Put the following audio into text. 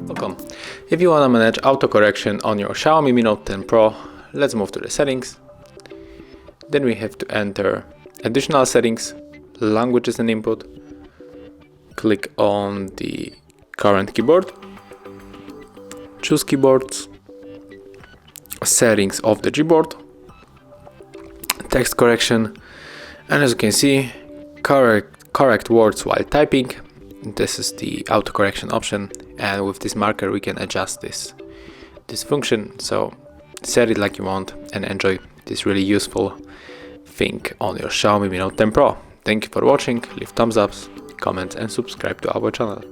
Welcome. If you want to manage autocorrection on your XIAOMI Mi Note 10 Pro, let's move to the settings. Then we have to enter additional settings, languages and input. Click on the current keyboard. Choose keyboards, settings of the Gboard, text correction, and as you can see, correct words while typing. This is the autocorrection option, and with this marker we can adjust this function. So set it like you want and enjoy this really useful thing on your XIAOMI Mi Note 10 Pro. Thank you for watching. Leave thumbs ups, comments and subscribe to our channel.